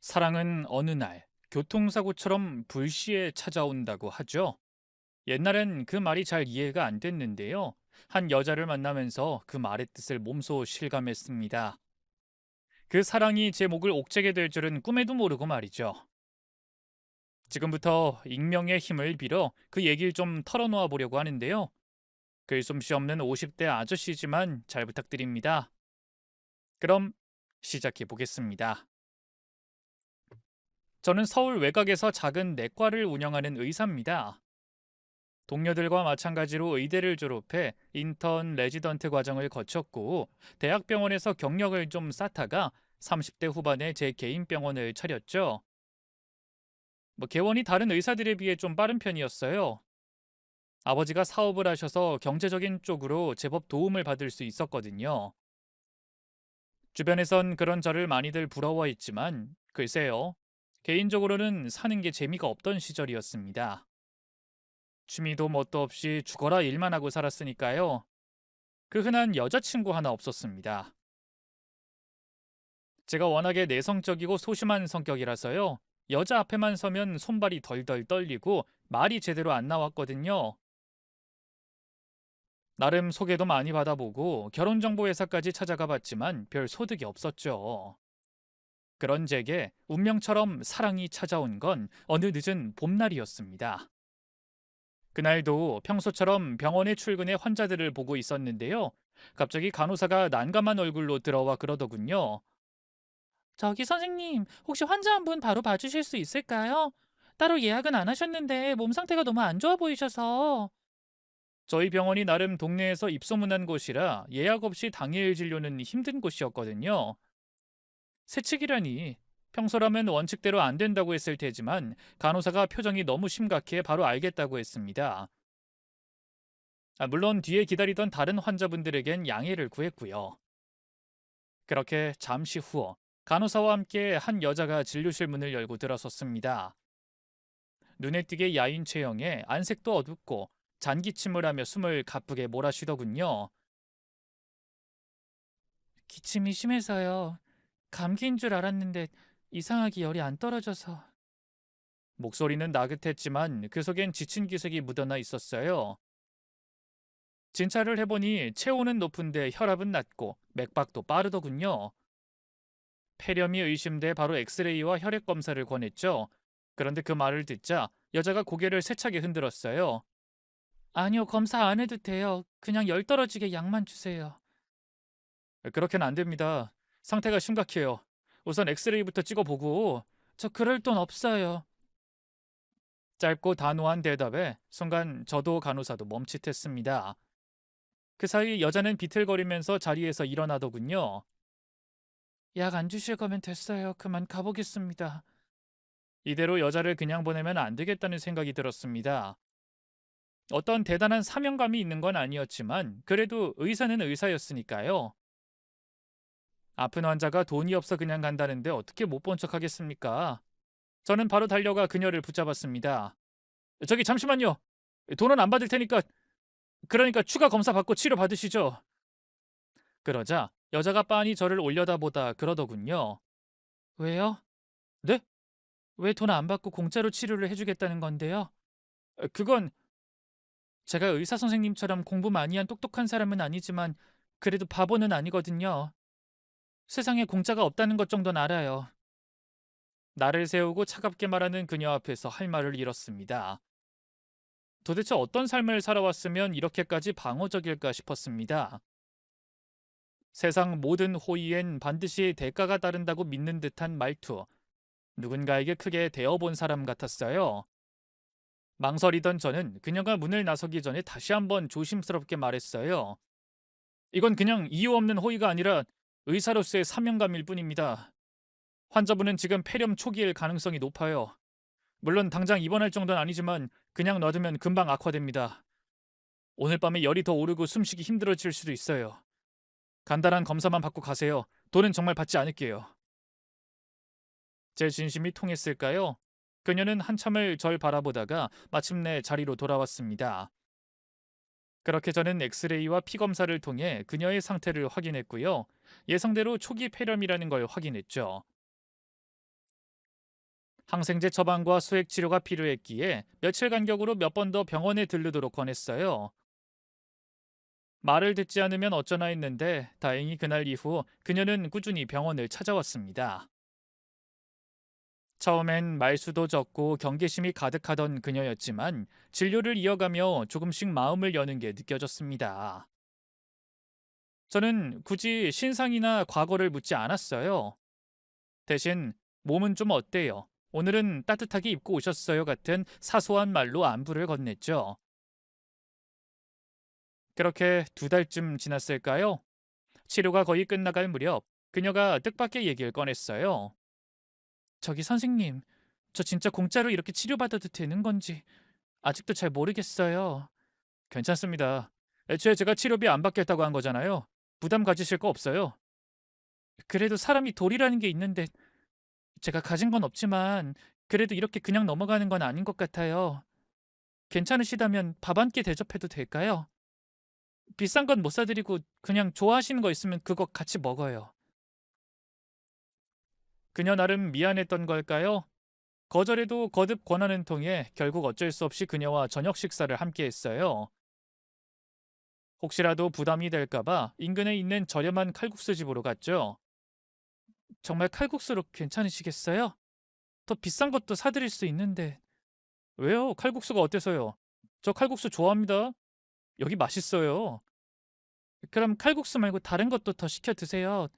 사랑은 어느 날 교통사고처럼 불시에 찾아온다고 하죠. 옛날엔 그 말이 잘 이해가 안 됐는데요. 한 여자를 만나면서 그 말의 뜻을 몸소 실감했습니다. 그 사랑이 제 목을 옥죄게 될 줄은 꿈에도 모르고 말이죠. 지금부터 익명의 힘을 빌어 그 얘기를 좀 털어놓아 보려고 하는데요. 글솜씨 없는 50대 아저씨지만 잘 부탁드립니다. 그럼 시작해 보겠습니다. 저는 서울 외곽에서 작은 내과를 운영하는 의사입니다. 동료들과 마찬가지로 의대를 졸업해 인턴 레지던트 과정을 거쳤고 대학병원에서 경력을 좀 쌓다가 30대 후반에 제 개인 병원을 차렸죠. 개원이 다른 의사들에 비해 좀 빠른 편이었어요. 아버지가 사업을 하셔서 경제적인 쪽으로 제법 도움을 받을 수 있었거든요. 주변에선 그런 저를 많이들 부러워했지만 글쎄요. 개인적으로는 사는 게 재미가 없던 시절이었습니다. 취미도 뭣도 없이 죽어라 일만 하고 살았으니까요. 그 흔한 여자친구 하나 없었습니다. 제가 워낙에 내성적이고 소심한 성격이라서요. 여자 앞에만 서면 손발이 덜덜 떨리고 말이 제대로 안 나왔거든요. 나름 소개도 많이 받아보고 결혼정보회사까지 찾아가 봤지만 별 소득이 없었죠. 그런 제게 운명처럼 사랑이 찾아온 건 어느 늦은 봄날이었습니다. 그날도 평소처럼 병원에 출근해 환자들을 보고 있었는데요. 갑자기 간호사가 난감한 얼굴로 들어와 그러더군요. 저기 선생님, 혹시 환자 한 분 바로 봐주실 수 있을까요? 따로 예약은 안 하셨는데 몸 상태가 너무 안 좋아 보이셔서. 저희 병원이 나름 동네에서 입소문난 곳이라 예약 없이 당일 진료는 힘든 곳이었거든요. 세칙이라니. 평소라면 원칙대로 안 된다고 했을 테지만 간호사가 표정이 너무 심각해 바로 알겠다고 했습니다. 물론 뒤에 기다리던 다른 환자분들에겐 양해를 구했고요. 그렇게 잠시 후 간호사와 함께 한 여자가 진료실 문을 열고 들어섰습니다. 눈에 띄게 야윈 체형에 안색도 어둡고 잔기침을 하며 숨을 가쁘게 몰아쉬더군요. 기침이 심해서요. 감기인 줄 알았는데 이상하게 열이 안 떨어져서. 목소리는 나긋했지만 그 속엔 지친 기색이 묻어나 있었어요. 진찰을 해보니 체온은 높은데 혈압은 낮고 맥박도 빠르더군요. 폐렴이 의심돼 바로 엑스레이와 혈액 검사를 권했죠. 그런데 그 말을 듣자 여자가 고개를 세차게 흔들었어요. 아니요, 검사 안 해도 돼요. 그냥 열 떨어지게 약만 주세요. 그렇게는 안 됩니다. 상태가 심각해요. 우선 엑스레이부터 찍어보고. 저 그럴 돈 없어요. 짧고 단호한 대답에 순간 저도 간호사도 멈칫했습니다. 그 사이 여자는 비틀거리면서 자리에서 일어나더군요. 약 안 주실 거면 됐어요. 그만 가보겠습니다. 이대로 여자를 그냥 보내면 안 되겠다는 생각이 들었습니다. 어떤 대단한 사명감이 있는 건 아니었지만 그래도 의사는 의사였으니까요. 아픈 환자가 돈이 없어 그냥 간다는데 어떻게 못 본 척 하겠습니까? 저는 바로 달려가 그녀를 붙잡았습니다. 저기 잠시만요. 돈은 안 받을 테니까 그러니까 추가 검사 받고 치료 받으시죠. 그러자 여자가 빤히 저를 올려다보다 그러더군요. 왜요? 네? 왜 돈 안 받고 공짜로 치료를 해주겠다는 건데요? 그건 제가 의사 선생님처럼 공부 많이 한 똑똑한 사람은 아니지만 그래도 바보는 아니거든요. 세상에 공짜가 없다는 것 정도는 알아요. 나를 세우고 차갑게 말하는 그녀 앞에서 할 말을 잃었습니다. 도대체 어떤 삶을 살아왔으면 이렇게까지 방어적일까 싶었습니다. 세상 모든 호의엔 반드시 대가가 따른다고 믿는 듯한 말투. 누군가에게 크게 대어본 사람 같았어요. 망설이던 저는 그녀가 문을 나서기 전에 다시 한번 조심스럽게 말했어요. 이건 그냥 이유 없는 호의가 아니라 의사로서의 사명감일 뿐입니다. 환자분은 지금 폐렴 초기일 가능성이 높아요. 물론 당장 입원할 정도는 아니지만 그냥 놔두면 금방 악화됩니다. 오늘 밤에 열이 더 오르고 숨쉬기 힘들어질 수도 있어요. 간단한 검사만 받고 가세요. 돈은 정말 받지 않을게요. 제 진심이 통했을까요? 그녀는 한참을 절 바라보다가 마침내 자리로 돌아왔습니다. 그렇게 저는 엑스레이와 피 검사를 통해 그녀의 상태를 확인했고요. 예상대로 초기 폐렴이라는 걸 확인했죠. 항생제 처방과 수액 치료가 필요했기에 며칠 간격으로 몇 번 더 병원에 들르도록 권했어요. 말을 듣지 않으면 어쩌나 했는데 다행히 그날 이후 그녀는 꾸준히 병원을 찾아왔습니다. 처음엔 말수도 적고 경계심이 가득하던 그녀였지만 진료를 이어가며 조금씩 마음을 여는 게 느껴졌습니다. 저는 굳이 신상이나 과거를 묻지 않았어요. 대신 몸은 좀 어때요? 오늘은 따뜻하게 입고 오셨어요? 같은 사소한 말로 안부를 건넸죠. 그렇게 2달쯤 지났을까요? 치료가 거의 끝나갈 무렵 그녀가 뜻밖의 얘기를 꺼냈어요. 저기 선생님, 저 진짜 공짜로 이렇게 치료받아도 되는 건지 아직도 잘 모르겠어요. 괜찮습니다. 애초에 제가 치료비 안 받겠다고 한 거잖아요. 부담 가지실 거 없어요. 그래도 사람이 도리라는 게 있는데 제가 가진 건 없지만 그래도 이렇게 그냥 넘어가는 건 아닌 것 같아요. 괜찮으시다면 밥 한 끼 대접해도 될까요? 비싼 건 못 사드리고 그냥 좋아하시는 거 있으면 그거 같이 먹어요. 그녀 나름 미안했던 걸까요? 거절해도 거듭 권하는 통에 결국 어쩔 수 없이 그녀와 저녁 식사를 함께 했어요. 혹시라도 부담이 될까봐 인근에 있는 저렴한 칼국수 집으로 갔죠. 정말 칼국수로 괜찮으시겠어요? 더 비싼 것도 사드릴 수 있는데. 왜요? 칼국수가 어때서요? 저 칼국수 좋아합니다. 여기 맛있어요. 그럼 칼국수 말고 다른 것도 더 시켜 드세요.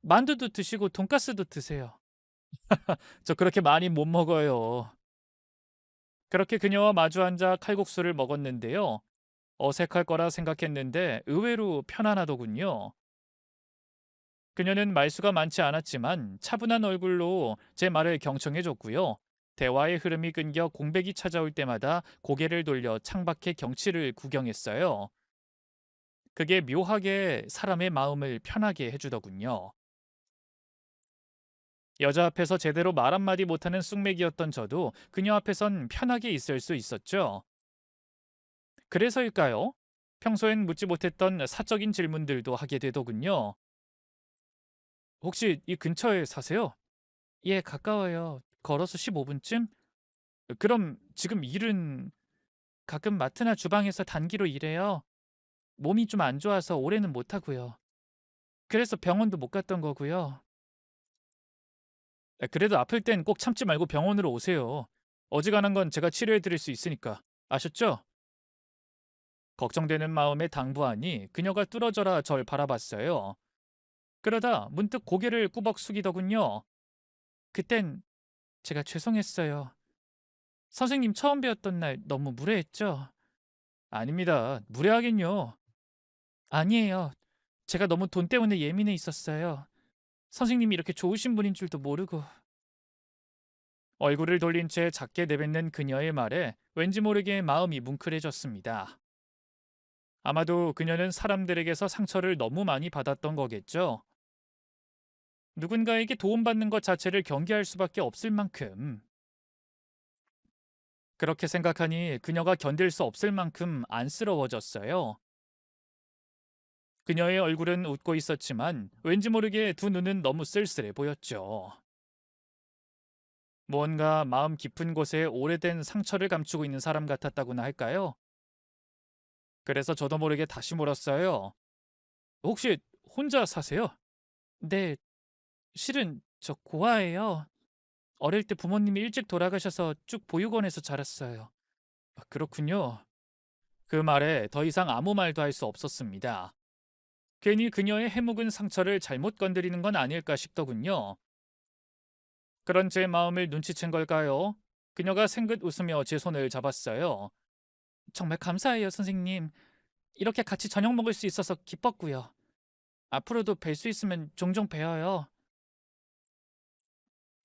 만두도 드시고 돈가스도 드세요. 저 그렇게 많이 못 먹어요. 그렇게 그녀와 마주 앉아 칼국수를 먹었는데요. 어색할 거라 생각했는데 의외로 편안하더군요. 그녀는 말수가 많지 않았지만 차분한 얼굴로 제 말을 경청해 줬고요. 대화의 흐름이 끊겨 공백이 찾아올 때마다 고개를 돌려 창밖의 경치를 구경했어요. 그게 묘하게 사람의 마음을 편하게 해주더군요. 여자 앞에서 제대로 말 한마디 못하는 쑥맥이었던 저도 그녀 앞에선 편하게 있을 수 있었죠. 그래서일까요? 평소엔 묻지 못했던 사적인 질문들도 하게 되더군요. 혹시 이 근처에 사세요? 예, 가까워요. 걸어서 15분쯤? 그럼 지금 일은 가끔 마트나 주방에서 단기로 일해요. 몸이 좀 안 좋아서 올해는 못 하고요. 그래서 병원도 못 갔던 거고요. 그래도 아플 땐 꼭 참지 말고 병원으로 오세요. 어지간한 건 제가 치료해 드릴 수 있으니까. 아셨죠? 걱정되는 마음에 당부하니 그녀가 뚫어져라 절 바라봤어요. 그러다 문득 고개를 꾸벅 숙이더군요. 그땐 제가 죄송했어요. 선생님 처음 배웠던 날 너무 무례했죠? 아닙니다. 무례하긴요. 아니에요. 제가 너무 돈 때문에 예민해 있었어요. 선생님이 이렇게 좋으신 분인 줄도 모르고. 얼굴을 돌린 채 작게 내뱉는 그녀의 말에 왠지 모르게 마음이 뭉클해졌습니다. 아마도 그녀는 사람들에게서 상처를 너무 많이 받았던 거겠죠. 누군가에게 도움받는 것 자체를 경계할 수밖에 없을 만큼. 그렇게 생각하니 그녀가 견딜 수 없을 만큼 안쓰러워졌어요. 그녀의 얼굴은 웃고 있었지만 왠지 모르게 두 눈은 너무 쓸쓸해 보였죠. 뭔가 마음 깊은 곳에 오래된 상처를 감추고 있는 사람 같았다고나 할까요? 그래서 저도 모르게 다시 물었어요. 혹시 혼자 사세요? 네, 실은 저 고아예요. 어릴 때 부모님이 일찍 돌아가셔서 쭉 보육원에서 자랐어요. 아, 그렇군요. 그 말에 더 이상 아무 말도 할 수 없었습니다. 괜히 그녀의 해묵은 상처를 잘못 건드리는 건 아닐까 싶더군요. 그런 제 마음을 눈치챈 걸까요? 그녀가 생긋 웃으며 제 손을 잡았어요. 정말 감사해요, 선생님. 이렇게 같이 저녁 먹을 수 있어서 기뻤고요. 앞으로도 뵐 수 있으면 종종 뵈어요.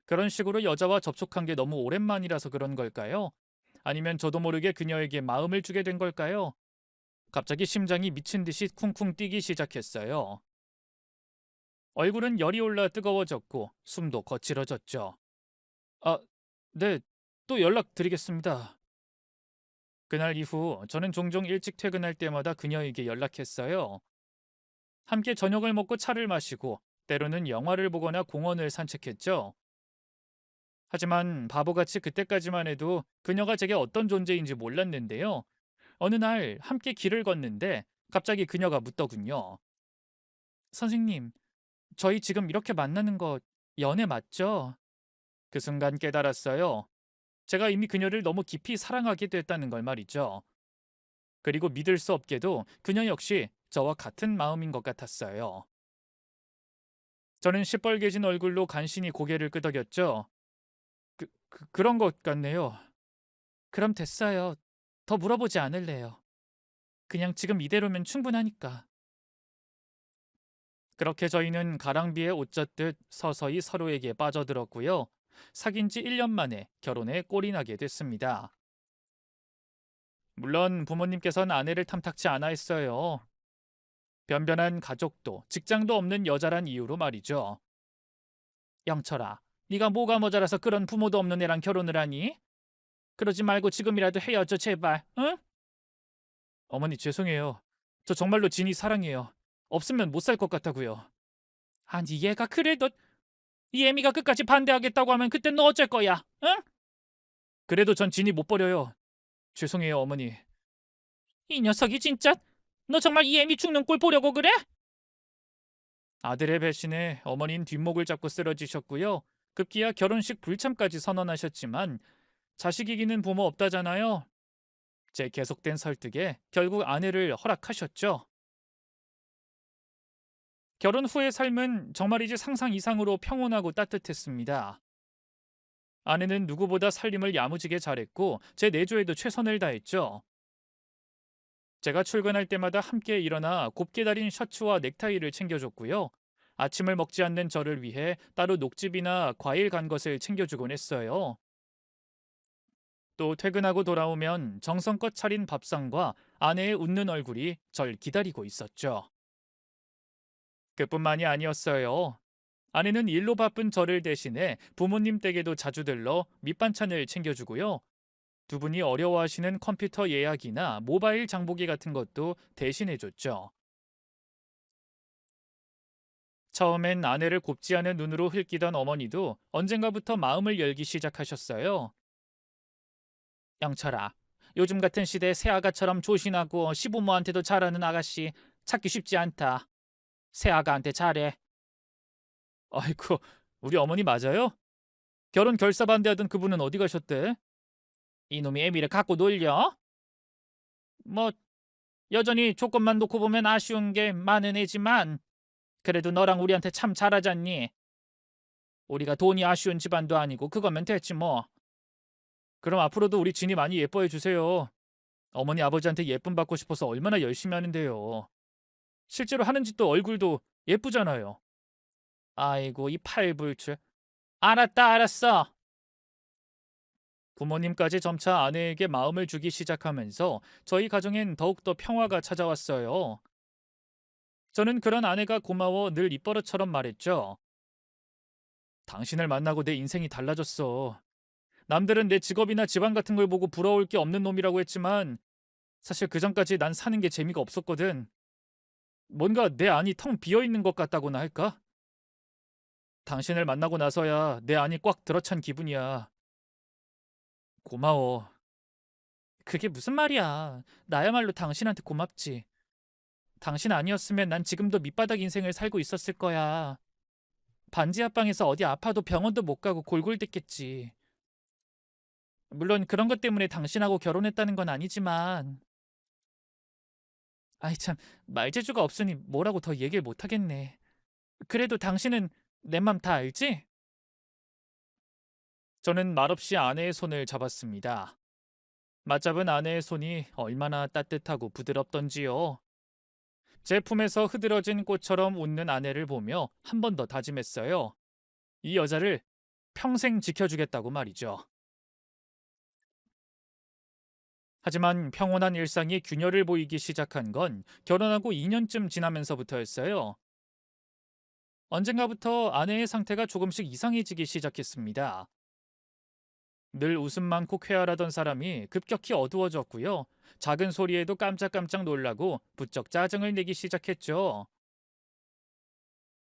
그런 식으로 여자와 접촉한 게 너무 오랜만이라서 그런 걸까요? 아니면 저도 모르게 그녀에게 마음을 주게 된 걸까요? 갑자기 심장이 미친 듯이 쿵쿵 뛰기 시작했어요. 얼굴은 열이 올라 뜨거워졌고 숨도 거칠어졌죠. 아, 네, 또 연락드리겠습니다. 그날 이후 저는 종종 일찍 퇴근할 때마다 그녀에게 연락했어요. 함께 저녁을 먹고 차를 마시고 때로는 영화를 보거나 공원을 산책했죠. 하지만 바보같이 그때까지만 해도 그녀가 제게 어떤 존재인지 몰랐는데요. 어느 날 함께 길을 걷는데 갑자기 그녀가 묻더군요. 선생님, 저희 지금 이렇게 만나는 거 연애 맞죠? 그 순간 깨달았어요. 제가 이미 그녀를 너무 깊이 사랑하게 됐다는 걸 말이죠. 그리고 믿을 수 없게도 그녀 역시 저와 같은 마음인 것 같았어요. 저는 시뻘개진 얼굴로 간신히 고개를 끄덕였죠. 그런 것 같네요. 그럼 됐어요. 더 물어보지 않을래요. 그냥 지금 이대로면 충분하니까. 그렇게 저희는 가랑비에 옷 젖듯 서서히 서로에게 빠져들었고요. 사귄 지 1년 만에 결혼에 꼴이 나게 됐습니다. 물론 부모님께서는 아내를 탐탁치 않아 했어요. 변변한 가족도 직장도 없는 여자란 이유로 말이죠. 영철아, 네가 뭐가 모자라서 그런 부모도 없는 애랑 결혼을 하니? 그러지 말고 지금이라도 헤어져 제발, 응? 어머니 죄송해요. 저 정말로 진이 사랑해요. 없으면 못 살 것 같다고요. 아니 얘가 그래도 이 애미가 끝까지 반대하겠다고 하면 그땐 너 어쩔 거야, 응? 그래도 전 진이 못 버려요. 죄송해요 어머니. 이 녀석이 진짜 너 정말 이 애미 죽는 꼴 보려고 그래? 아들의 배신에 어머니는 뒷목을 잡고 쓰러지셨고요. 급기야 결혼식 불참까지 선언하셨지만 자식 이기는 부모 없다잖아요. 제 계속된 설득에 결국 아내를 허락하셨죠. 결혼 후의 삶은 정말이지 상상 이상으로 평온하고 따뜻했습니다. 아내는 누구보다 살림을 야무지게 잘했고 제 내조에도 최선을 다했죠. 제가 출근할 때마다 함께 일어나 곱게 다린 셔츠와 넥타이를 챙겨줬고요. 아침을 먹지 않는 저를 위해 따로 녹즙이나 과일 간 것을 챙겨주곤 했어요. 또 퇴근하고 돌아오면 정성껏 차린 밥상과 아내의 웃는 얼굴이 절 기다리고 있었죠. 그뿐만이 아니었어요. 아내는 일로 바쁜 저를 대신해 부모님 댁에도 자주 들러 밑반찬을 챙겨주고요. 두 분이 어려워하시는 컴퓨터 예약이나 모바일 장보기 같은 것도 대신해줬죠. 처음엔 아내를 곱지 않은 눈으로 흘끼던 어머니도 언젠가부터 마음을 열기 시작하셨어요. 영철아, 요즘 같은 시대에 새아가처럼 조신하고 시부모한테도 잘하는 아가씨 찾기 쉽지 않다. 새아가한테 잘해. 아이고, 우리 어머니 맞아요? 결혼 결사 반대하던 그분은 어디 가셨대? 이놈이 애미를 갖고 놀려? 뭐 여전히 조건만 놓고 보면 아쉬운 게 많은 애지만 그래도 너랑 우리한테 참 잘하잖니. 우리가 돈이 아쉬운 집안도 아니고 그거면 됐지 뭐. 그럼 앞으로도 우리 진이 많이 예뻐해 주세요. 어머니 아버지한테 예쁨 받고 싶어서 얼마나 열심히 하는데요. 실제로 하는 짓도 얼굴도 예쁘잖아요. 아이고 이 팔불출. 알았다 알았어. 부모님까지 점차 아내에게 마음을 주기 시작하면서 저희 가정엔 더욱더 평화가 찾아왔어요. 저는 그런 아내가 고마워 늘 입버릇처럼 말했죠. 당신을 만나고 내 인생이 달라졌어. 남들은 내 직업이나 집안 같은 걸 보고 부러울 게 없는 놈이라고 했지만 사실 그 전까지 난 사는 게 재미가 없었거든. 뭔가 내 안이 텅 비어 있는 것 같다고나 할까? 당신을 만나고 나서야 내 안이 꽉 들어찬 기분이야. 고마워. 그게 무슨 말이야. 나야말로 당신한테 고맙지. 당신 아니었으면 난 지금도 밑바닥 인생을 살고 있었을 거야. 반지 하방에서 어디 아파도 병원도 못 가고 골골댔겠지. 물론 그런 것 때문에 당신하고 결혼했다는 건 아니지만 아이 참 말재주가 없으니 뭐라고 더 얘기를 못 하겠네. 그래도 당신은 내 맘 다 알지? 저는 말없이 아내의 손을 잡았습니다. 맞잡은 아내의 손이 얼마나 따뜻하고 부드럽던지요. 제 품에서 흐드러진 꽃처럼 웃는 아내를 보며 한 번 더 다짐했어요. 이 여자를 평생 지켜주겠다고 말이죠. 하지만 평온한 일상이 균열을 보이기 시작한 건 결혼하고 2년쯤 지나면서부터였어요. 언젠가부터 아내의 상태가 조금씩 이상해지기 시작했습니다. 늘 웃음 많고 쾌활하던 사람이 급격히 어두워졌고요. 작은 소리에도 깜짝깜짝 놀라고 부쩍 짜증을 내기 시작했죠.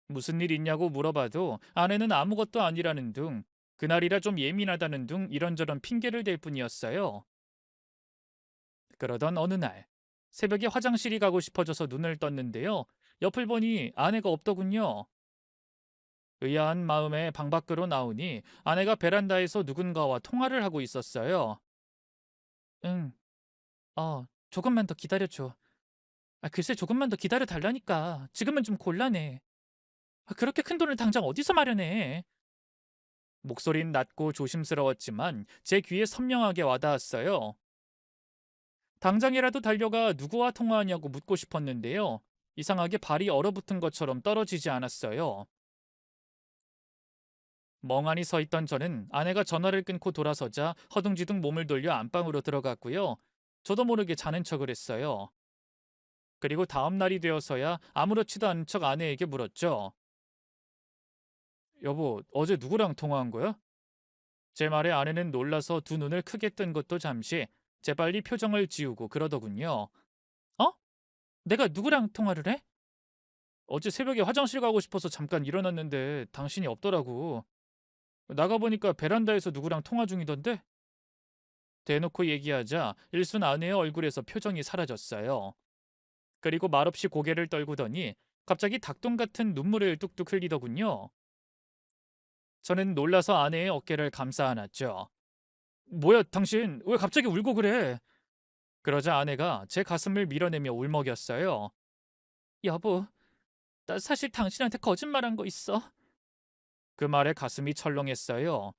무슨 일 있냐고 물어봐도 아내는 아무것도 아니라는 둥 그날이라 좀 예민하다는 둥 이런저런 핑계를 댈 뿐이었어요. 그러던 어느 날, 새벽에 화장실이 가고 싶어져서 눈을 떴는데요. 옆을 보니 아내가 없더군요. 의아한 마음에 방 밖으로 나오니 아내가 베란다에서 누군가와 통화를 하고 있었어요. 응, 조금만 더 기다려줘. 글쎄 조금만 더 기다려 달라니까. 지금은 좀 곤란해. 그렇게 큰 돈을 당장 어디서 마련해? 목소리는 낮고 조심스러웠지만 제 귀에 선명하게 와닿았어요. 당장이라도 달려가 누구와 통화하냐고 묻고 싶었는데요. 이상하게 발이 얼어붙은 것처럼 떨어지지 않았어요. 멍하니 서 있던 저는 아내가 전화를 끊고 돌아서자 허둥지둥 몸을 돌려 안방으로 들어갔고요. 저도 모르게 자는 척을 했어요. 그리고 다음 날이 되어서야 아무렇지도 않은 척 아내에게 물었죠. 여보, 어제 누구랑 통화한 거야? 제 말에 아내는 놀라서 두 눈을 크게 뜬 것도 잠시 재빨리 표정을 지우고 그러더군요. 어? 내가 누구랑 통화를 해? 어제 새벽에 화장실 가고 싶어서 잠깐 일어났는데 당신이 없더라고. 나가보니까 베란다에서 누구랑 통화 중이던데? 대놓고 얘기하자 일순 아내의 얼굴에서 표정이 사라졌어요. 그리고 말없이 고개를 떨구더니 갑자기 닭똥 같은 눈물을 뚝뚝 흘리더군요. 저는 놀라서 아내의 어깨를 감싸 안았죠. 뭐야, 당신 왜 갑자기 울고 그래? 그러자 아내가 제 가슴을 밀어내며 울먹였어요. 여보, 나 사실 당신한테 거짓말한 거 있어. 그 말에 가슴이 철렁했어요.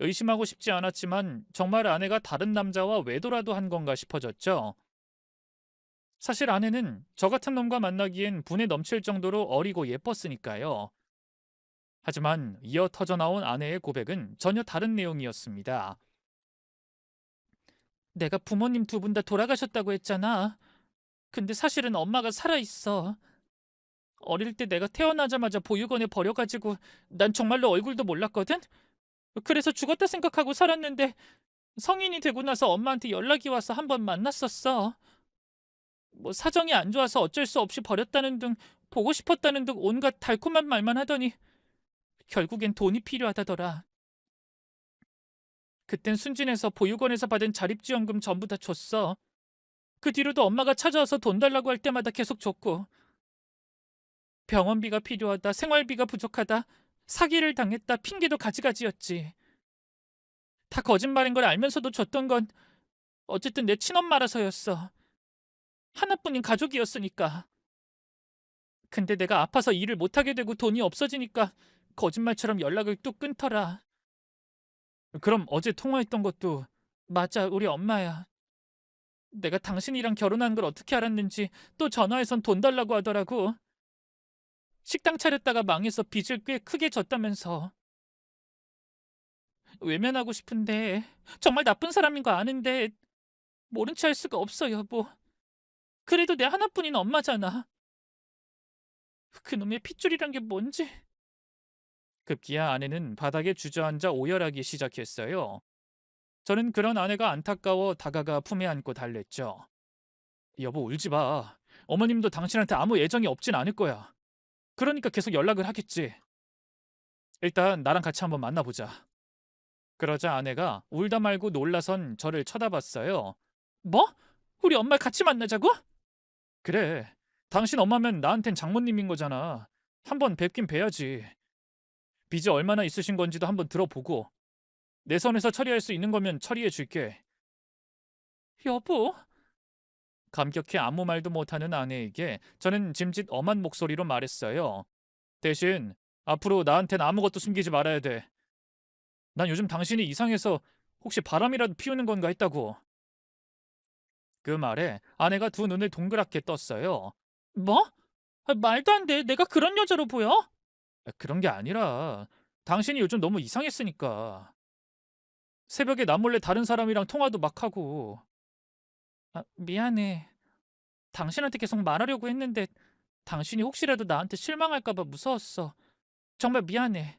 의심하고 싶지 않았지만 정말 아내가 다른 남자와 외도라도 한 건가 싶어졌죠. 사실 아내는 저 같은 놈과 만나기엔 분에 넘칠 정도로 어리고 예뻤으니까요. 하지만 이어 터져나온 아내의 고백은 전혀 다른 내용이었습니다. 내가 부모님 두 분 다 돌아가셨다고 했잖아. 근데 사실은 엄마가 살아있어. 어릴 때 내가 태어나자마자 보육원에 버려가지고 난 정말로 얼굴도 몰랐거든? 그래서 죽었다 생각하고 살았는데 성인이 되고 나서 엄마한테 연락이 와서 한번 만났었어. 뭐 사정이 안 좋아서 어쩔 수 없이 버렸다는 등 보고 싶었다는 등 온갖 달콤한 말만 하더니 결국엔 돈이 필요하다더라. 그땐 순진해서 보육원에서 받은 자립지원금 전부 다 줬어. 그 뒤로도 엄마가 찾아와서 돈 달라고 할 때마다 계속 줬고 병원비가 필요하다, 생활비가 부족하다, 사기를 당했다 핑계도 가지가지였지. 다 거짓말인 걸 알면서도 줬던 건 어쨌든 내 친엄마라서였어. 하나뿐인 가족이었으니까. 근데 내가 아파서 일을 못하게 되고 돈이 없어지니까 거짓말처럼 연락을 뚝 끊더라. 그럼 어제 통화했던 것도 맞아, 우리 엄마야. 내가 당신이랑 결혼한 걸 어떻게 알았는지 또 전화해선 돈 달라고 하더라고. 식당 차렸다가 망해서 빚을 꽤 크게 졌다면서. 외면하고 싶은데 정말 나쁜 사람인 거 아는데 모른 체 할 수가 없어, 여보. 그래도 내 하나뿐인 엄마잖아. 그놈의 핏줄이란 게 뭔지. 급기야 아내는 바닥에 주저앉아 오열하기 시작했어요. 저는 그런 아내가 안타까워 다가가 품에 안고 달랬죠. 여보, 울지 마. 어머님도 당신한테 아무 애정이 없진 않을 거야. 그러니까 계속 연락을 하겠지. 일단 나랑 같이 한번 만나보자. 그러자 아내가 울다 말고 놀라선 저를 쳐다봤어요. 뭐? 우리 엄마 같이 만나자고? 그래. 당신 엄마면 나한텐 장모님인 거잖아. 한번 뵙긴 뵈야지. 빚이 얼마나 있으신 건지도 한번 들어보고 내 선에서 처리할 수 있는 거면 처리해 줄게. 여보. 감격해 아무 말도 못하는 아내에게 저는 짐짓 엄한 목소리로 말했어요. 대신 앞으로 나한텐 아무것도 숨기지 말아야 돼. 난 요즘 당신이 이상해서 혹시 바람이라도 피우는 건가 했다고. 그 말에 아내가 두 눈을 동그랗게 떴어요. 뭐? 말도 안 돼. 내가 그런 여자로 보여? 그런 게 아니라 당신이 요즘 너무 이상했으니까. 새벽에 나 몰래 다른 사람이랑 통화도 막 하고. 미안해. 당신한테 계속 말하려고 했는데 당신이 혹시라도 나한테 실망할까 봐 무서웠어. 정말 미안해.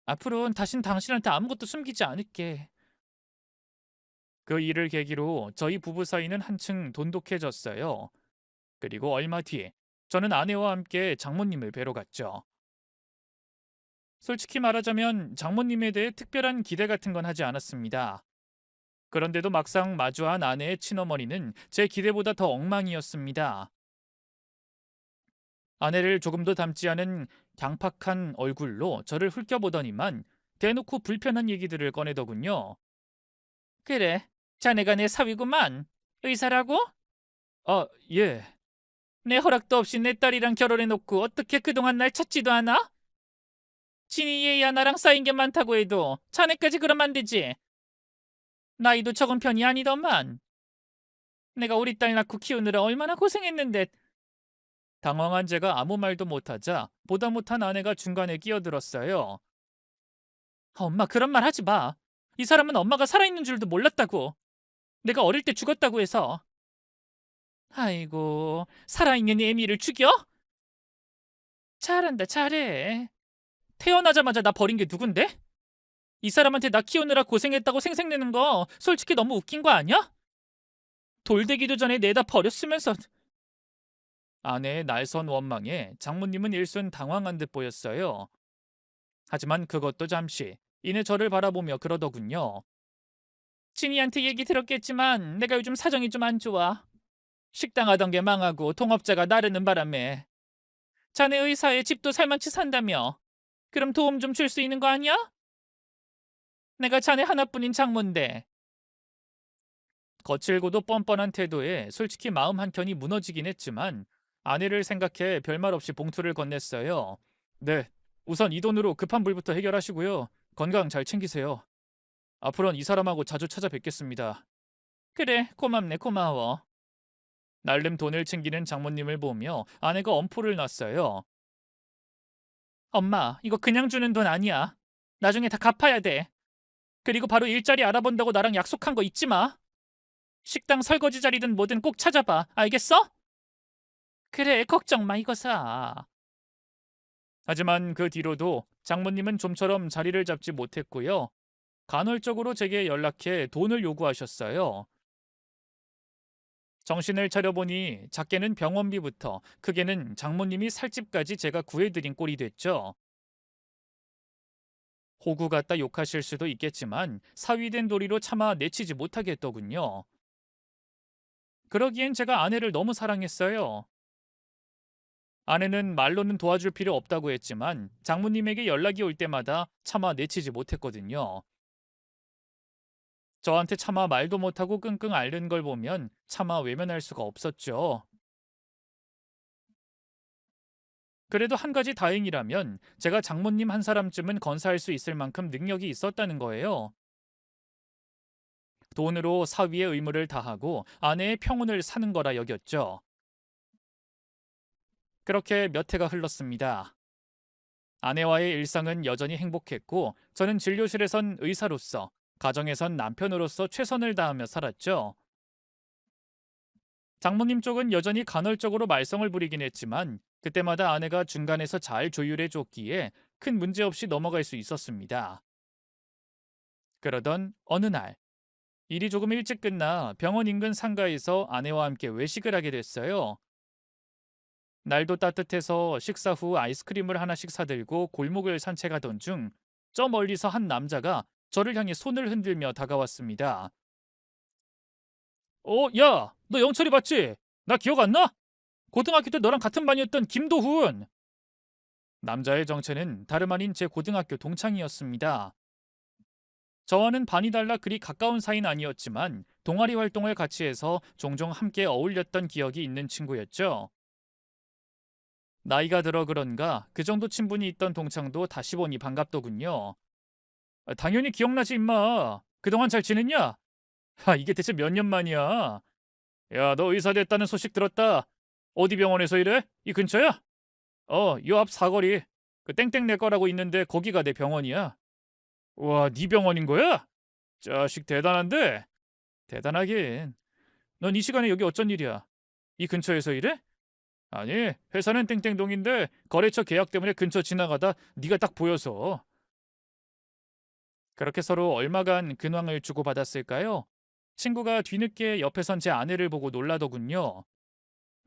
앞으로는 다신 당신한테 아무것도 숨기지 않을게. 그 일을 계기로 저희 부부 사이는 한층 돈독해졌어요. 그리고 얼마 뒤에 저는 아내와 함께 장모님을 뵈러 갔죠. 솔직히 말하자면 장모님에 대해 특별한 기대 같은 건 하지 않았습니다. 그런데도 막상 마주한 아내의 친어머니는 제 기대보다 더 엉망이었습니다. 아내를 조금도 닮지 않은 강팍한 얼굴로 저를 훑겨보더니만 대놓고 불편한 얘기들을 꺼내더군요. 그래, 자네가 내 사위구만. 의사라고? 아, 예. 내 허락도 없이 내 딸이랑 결혼해놓고 어떻게 그동안 날 찾지도 않아? 친히 얘야 나랑 쌓인 게 많다고 해도 자네까지 그러면 안 되지. 나이도 적은 편이 아니더만. 내가 우리 딸 낳고 키우느라 얼마나 고생했는데. 당황한 제가 아무 말도 못하자 보다 못한 아내가 중간에 끼어들었어요. 엄마 그런 말 하지 마. 이 사람은 엄마가 살아있는 줄도 몰랐다고. 내가 어릴 때 죽었다고 해서. 아이고, 살아있는 애미를 죽여? 잘한다, 잘해. 태어나자마자 나 버린 게 누군데? 이 사람한테 나 키우느라 고생했다고 생색내는 거 솔직히 너무 웃긴 거 아니야? 돌되기도 전에 내다 버렸으면서. 아내의 날선 원망에 장모님은 일순 당황한 듯 보였어요. 하지만 그것도 잠시 이내 저를 바라보며 그러더군요. 진이한테 얘기 들었겠지만 내가 요즘 사정이 좀 안 좋아. 식당 하던 게 망하고 동업자가 나르는 바람에 자네 의사에 집도 살만치 산다며. 그럼 도움 좀 줄 수 있는 거 아니야? 내가 자네 하나뿐인 장모인데. 거칠고도 뻔뻔한 태도에 솔직히 마음 한켠이 무너지긴 했지만 아내를 생각해 별말 없이 봉투를 건넸어요. 네, 우선 이 돈으로 급한 불부터 해결하시고요. 건강 잘 챙기세요. 앞으로는 이 사람하고 자주 찾아뵙겠습니다. 그래, 고맙네, 고마워. 날름 돈을 챙기는 장모님을 보며 아내가 엄포를 놨어요. 엄마, 이거 그냥 주는 돈 아니야. 나중에 다 갚아야 돼. 그리고 바로 일자리 알아본다고 나랑 약속한 거 잊지 마. 식당 설거지 자리든 뭐든 꼭 찾아봐. 알겠어? 그래, 걱정 마, 이거 사. 하지만 그 뒤로도 장모님은 좀처럼 자리를 잡지 못했고요. 간헐적으로 제게 연락해 돈을 요구하셨어요. 정신을 차려보니 작게는 병원비부터 크게는 장모님이 살 집까지 제가 구해드린 꼴이 됐죠. 호구 같다 욕하실 수도 있겠지만 사위된 도리로 차마 내치지 못하겠더군요. 그러기엔 제가 아내를 너무 사랑했어요. 아내는 말로는 도와줄 필요 없다고 했지만 장모님에게 연락이 올 때마다 차마 내치지 못했거든요. 저한테 차마 말도 못하고 끙끙 앓는 걸 보면 차마 외면할 수가 없었죠. 그래도 한 가지 다행이라면 제가 장모님 한 사람쯤은 건사할 수 있을 만큼 능력이 있었다는 거예요. 돈으로 사위의 의무를 다하고 아내의 평온을 사는 거라 여겼죠. 그렇게 몇 해가 흘렀습니다. 아내와의 일상은 여전히 행복했고 저는 진료실에선 의사로서 가정에선 남편으로서 최선을 다하며 살았죠. 장모님 쪽은 여전히 간헐적으로 말썽을 부리긴 했지만 그때마다 아내가 중간에서 잘 조율해 줬기에 큰 문제 없이 넘어갈 수 있었습니다. 그러던 어느 날 일이 조금 일찍 끝나 병원 인근 상가에서 아내와 함께 외식을 하게 됐어요. 날도 따뜻해서 식사 후 아이스크림을 하나씩 사들고 골목을 산책하던 중 저 멀리서 한 남자가 저를 향해 손을 흔들며 다가왔습니다. 야, 너 영철이 봤지? 나 기억 안 나? 고등학교 때 너랑 같은 반이었던 김도훈. 남자의 정체는 다름 아닌 제 고등학교 동창이었습니다. 저와는 반이 달라 그리 가까운 사이는 아니었지만 동아리 활동을 같이 해서 종종 함께 어울렸던 기억이 있는 친구였죠. 나이가 들어 그런가 그 정도 친분이 있던 동창도 다시 보니 반갑더군요. 당연히 기억나지 임마. 그동안 잘 지냈냐? 이게 대체 몇 년 만이야? 야, 너 의사 됐다는 소식 들었다. 어디 병원에서 일해? 이 근처야? 요 앞 사거리. 그 땡땡 내 거라고 있는데 거기가 내 병원이야. 와, 네 병원인 거야? 자식 대단한데? 대단하긴. 넌 이 시간에 여기 어쩐 일이야? 이 근처에서 일해? 아니, 회사는 땡땡동인데 거래처 계약 때문에 근처 지나가다 네가 딱 보여서. 그렇게 서로 얼마간 근황을 주고받았을까요? 친구가 뒤늦게 옆에 선 제 아내를 보고 놀라더군요.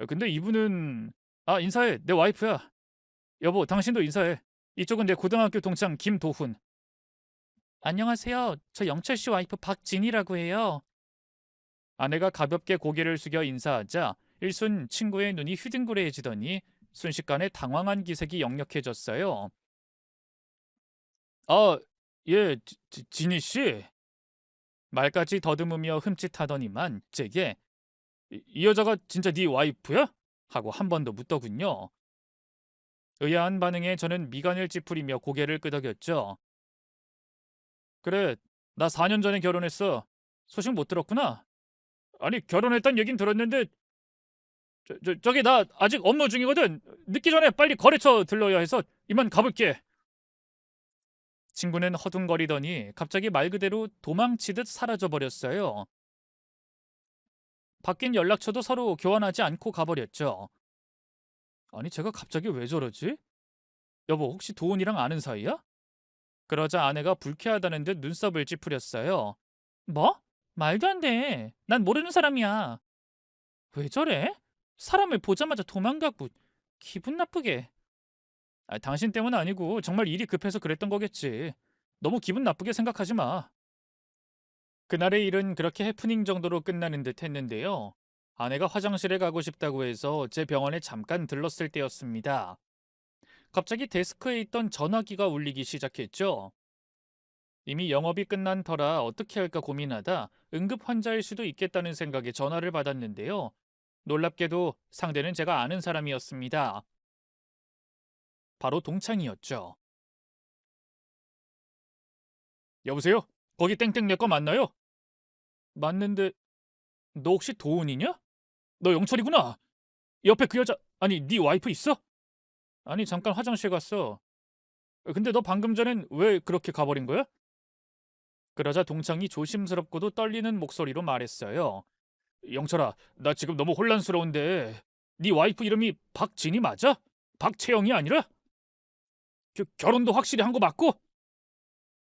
근데 이분은 인사해. 내 와이프야. 여보, 당신도 인사해. 이쪽은 내 고등학교 동창 김도훈. 안녕하세요. 저 영철 씨 와이프 박진이라고 해요. 아내가 가볍게 고개를 숙여 인사하자 일순 친구의 눈이 휘둥그레해지더니 순식간에 당황한 기색이 역력해졌어요. 아, 예, 진희 씨. 말까지 더듬으며 흠칫하더니만 제게 이 여자가 진짜 네 와이프야? 하고 한 번 더 묻더군요. 의아한 반응에 저는 미간을 찌푸리며 고개를 끄덕였죠. 그래, 나 4년 전에 결혼했어. 소식 못 들었구나. 아니, 결혼했단 얘긴 들었는데 저기 나 아직 업무 중이거든. 늦기 전에 빨리 거래처 들러야 해서 이만 가볼게. 친구는 허둥거리더니 갑자기 말 그대로 도망치듯 사라져버렸어요. 바뀐 연락처도 서로 교환하지 않고 가버렸죠. 아니, 제가 갑자기 왜 저러지? 여보, 혹시 도훈이랑 아는 사이야? 그러자 아내가 불쾌하다는 듯 눈썹을 찌푸렸어요. 뭐? 말도 안 돼. 난 모르는 사람이야. 왜 저래? 사람을 보자마자 도망가고 기분 나쁘게. 당신 때문 아니고 정말 일이 급해서 그랬던 거겠지. 너무 기분 나쁘게 생각하지 마. 그날의 일은 그렇게 해프닝 정도로 끝나는 듯 했는데요. 아내가 화장실에 가고 싶다고 해서 제 병원에 잠깐 들렀을 때였습니다. 갑자기 데스크에 있던 전화기가 울리기 시작했죠. 이미 영업이 끝난 터라 어떻게 할까 고민하다 응급 환자일 수도 있겠다는 생각에 전화를 받았는데요. 놀랍게도 상대는 제가 아는 사람이었습니다. 바로 동창이었죠. 여보세요? 거기 땡땡 내 거 맞나요? 맞는데 너 혹시 도훈이냐? 너 영철이구나. 옆에 그 여자 아니 네 와이프 있어? 아니 잠깐 화장실 갔어. 근데 너 방금 전엔 왜 그렇게 가버린 거야? 그러자 동창이 조심스럽고도 떨리는 목소리로 말했어요. 영철아, 나 지금 너무 혼란스러운데 네 와이프 이름이 박진이 맞아? 박채영이 아니라? 결혼도 확실히 한 거 맞고?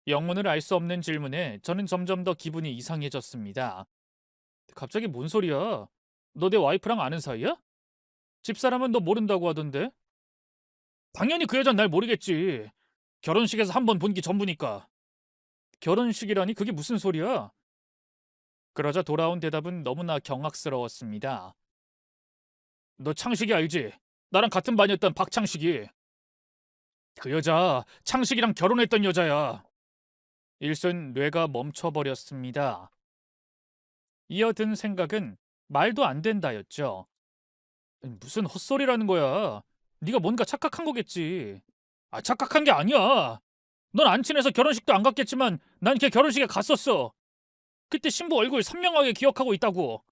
영문을 알 수 없는 질문에 저는 점점 더 기분이 이상해졌습니다. 갑자기 뭔 소리야? 너 내 와이프랑 아는 사이야? 집사람은 너 모른다고 하던데? 당연히 그 여잔 날 모르겠지. 결혼식에서 한 번 본 게 전부니까. 결혼식이라니 그게 무슨 소리야? 그러자 돌아온 대답은 너무나 경악스러웠습니다. 너 창식이 알지? 나랑 같은 반이었던 박창식이. 그 여자 창식이랑 결혼했던 여자야. 일순 뇌가 멈춰버렸습니다. 이어든 생각은 말도 안 된다였죠. 무슨 헛소리라는 거야. 네가 뭔가 착각한 거겠지. 착각한 게 아니야. 넌 안 친해서 결혼식도 안 갔겠지만 난 걔 결혼식에 갔었어. 그때 신부 얼굴 선명하게 기억하고 있다고.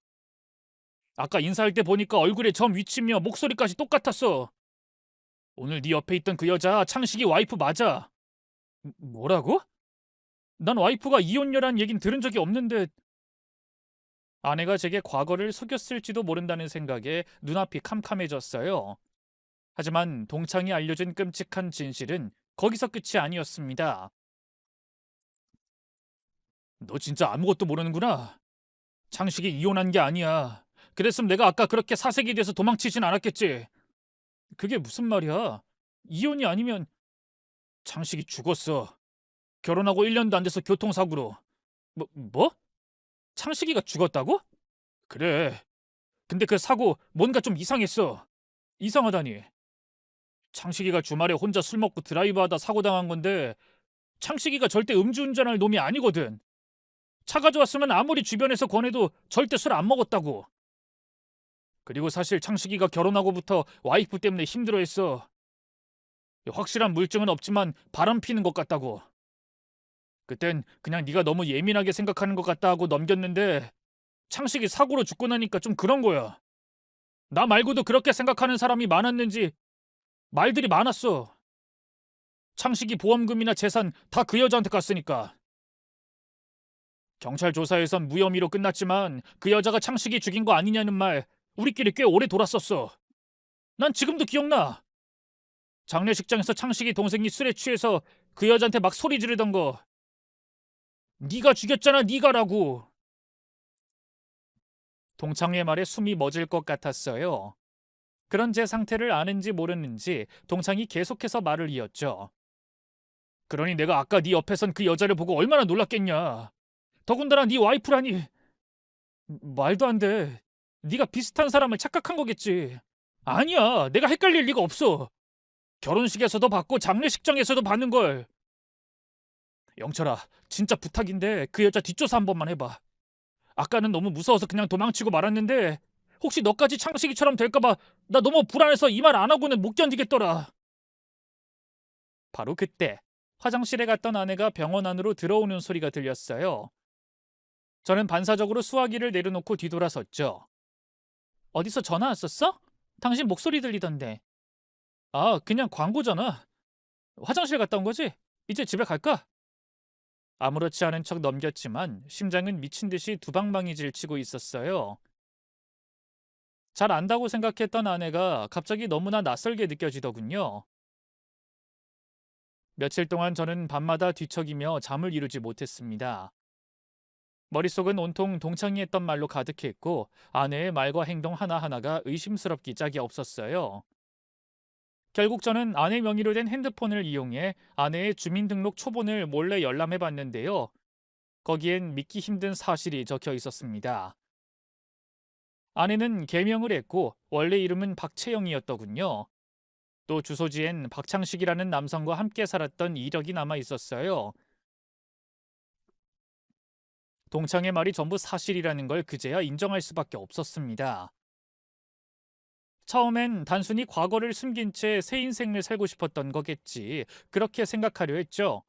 아까 인사할 때 보니까 얼굴에 점 위치며 목소리까지 똑같았어. 오늘 네 옆에 있던 그 여자 창식이 와이프 맞아. 뭐라고? 난 와이프가 이혼녀란 얘긴 들은 적이 없는데. 아내가 제게 과거를 속였을지도 모른다는 생각에 눈앞이 캄캄해졌어요. 하지만 동창이 알려준 끔찍한 진실은 거기서 끝이 아니었습니다. 너 진짜 아무것도 모르는구나. 창식이 이혼한 게 아니야. 그랬으면 내가 아까 그렇게 사색이 돼서 도망치진 않았겠지. 그게 무슨 말이야? 이혼이 아니면 창식이 죽었어. 결혼하고 1년도 안 돼서 교통사고로. 뭐? 창식이가 죽었다고? 그래. 근데 그 사고 뭔가 좀 이상했어. 이상하다니. 창식이가 주말에 혼자 술 먹고 드라이브하다 사고 당한 건데 창식이가 절대 음주운전할 놈이 아니거든. 차 가져왔으면 아무리 주변에서 권해도 절대 술 안 먹었다고. 그리고 사실 창식이가 결혼하고부터 와이프 때문에 힘들어했어. 확실한 물증은 없지만 바람 피는 것 같다고. 그땐 그냥 네가 너무 예민하게 생각하는 것 같다 하고 넘겼는데 창식이 사고로 죽고 나니까 좀 그런 거야. 나 말고도 그렇게 생각하는 사람이 많았는지 말들이 많았어. 창식이 보험금이나 재산 다 그 여자한테 갔으니까. 경찰 조사에선 무혐의로 끝났지만 그 여자가 창식이 죽인 거 아니냐는 말 우리끼리 꽤 오래 돌았었어. 난 지금도 기억나. 장례식장에서 창식이 동생이 술에 취해서 그 여자한테 막 소리 지르던 거. 네가 죽였잖아, 네가라고. 동창의 말에 숨이 멎을 것 같았어요. 그런 제 상태를 아는지 모르는지 동창이 계속해서 말을 이었죠. 그러니 내가 아까 네 옆에 선 그 여자를 보고 얼마나 놀랐겠냐. 더군다나 네 와이프라니. 말도 안 돼. 네가 비슷한 사람을 착각한 거겠지. 아니야, 내가 헷갈릴 리가 없어. 결혼식에서도 봤고 장례식장에서도 봤는 걸. 영철아, 진짜 부탁인데 그 여자 뒷조사 한 번만 해봐. 아까는 너무 무서워서 그냥 도망치고 말았는데 혹시 너까지 창식이처럼 될까봐 나 너무 불안해서 이 말 안 하고는 못 견디겠더라. 바로 그때 화장실에 갔던 아내가 병원 안으로 들어오는 소리가 들렸어요. 저는 반사적으로 수화기를 내려놓고 뒤돌아섰죠. 어디서 전화 왔었어? 당신 목소리 들리던데. 아, 그냥 광고잖아. 화장실 갔다 온 거지? 이제 집에 갈까? 아무렇지 않은 척 넘겼지만 심장은 미친 듯이 두방망이 질치고 있었어요. 잘 안다고 생각했던 아내가 갑자기 너무나 낯설게 느껴지더군요. 며칠 동안 저는 밤마다 뒤척이며 잠을 이루지 못했습니다. 머릿속은 온통 동창이 했던 말로 가득했고 아내의 말과 행동 하나하나가 의심스럽기 짝이 없었어요. 결국 저는 아내 명의로 된 핸드폰을 이용해 아내의 주민등록 초본을 몰래 열람해 봤는데요. 거기엔 믿기 힘든 사실이 적혀 있었습니다. 아내는 개명을 했고 원래 이름은 박채영이었더군요. 또 주소지엔 박창식이라는 남성과 함께 살았던 이력이 남아 있었어요. 동창의 말이 전부 사실이라는 걸 그제야 인정할 수밖에 없었습니다. 처음엔 단순히 과거를 숨긴 채 새 인생을 살고 싶었던 거겠지. 그렇게 생각하려 했죠.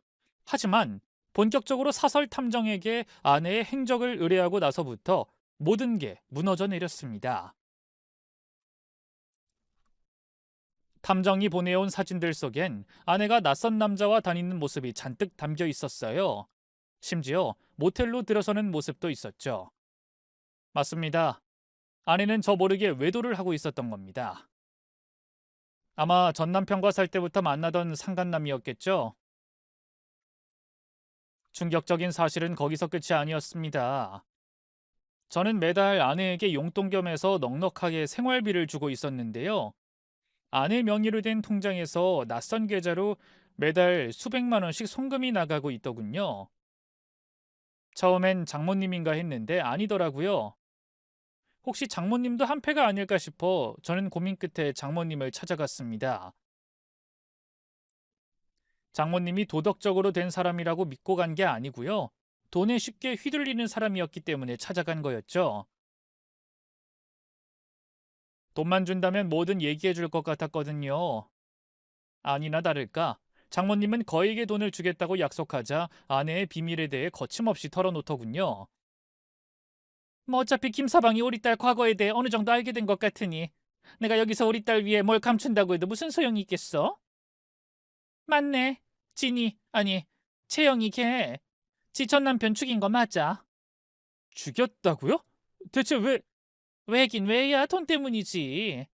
하지만 본격적으로 사설 탐정에게 아내의 행적을 의뢰하고 나서부터 모든 게 무너져 내렸습니다. 탐정이 보내온 사진들 속엔 아내가 낯선 남자와 다니는 모습이 잔뜩 담겨 있었어요. 심지어 모텔로 들어서는 모습도 있었죠. 맞습니다. 아내는 저 모르게 외도를 하고 있었던 겁니다. 아마 전 남편과 살 때부터 만나던 상간남이었겠죠. 충격적인 사실은 거기서 끝이 아니었습니다. 저는 매달 아내에게 용돈 겸해서 넉넉하게 생활비를 주고 있었는데요. 아내 명의로 된 통장에서 낯선 계좌로 매달 수백만 원씩 송금이 나가고 있더군요. 처음엔 장모님인가 했는데 아니더라고요. 혹시 장모님도 한패가 아닐까 싶어 저는 고민 끝에 장모님을 찾아갔습니다. 장모님이 도덕적으로 된 사람이라고 믿고 간 게 아니고요. 돈에 쉽게 휘둘리는 사람이었기 때문에 찾아간 거였죠. 돈만 준다면 뭐든 얘기해 줄 것 같았거든요. 아니나 다를까 장모님은 거액의 돈을 주겠다고 약속하자 아내의 비밀에 대해 거침없이 털어놓더군요. 뭐 어차피 김서방이 우리 딸 과거에 대해 어느 정도 알게 된 것 같으니 내가 여기서 우리 딸 위해 뭘 감춘다고 해도 무슨 소용이 있겠어? 맞네. 진이, 아니, 채영이 걔 지 전 남편 죽인 거 맞아. 죽였다고요? 대체 왜? 왜긴 왜야, 돈 때문이지.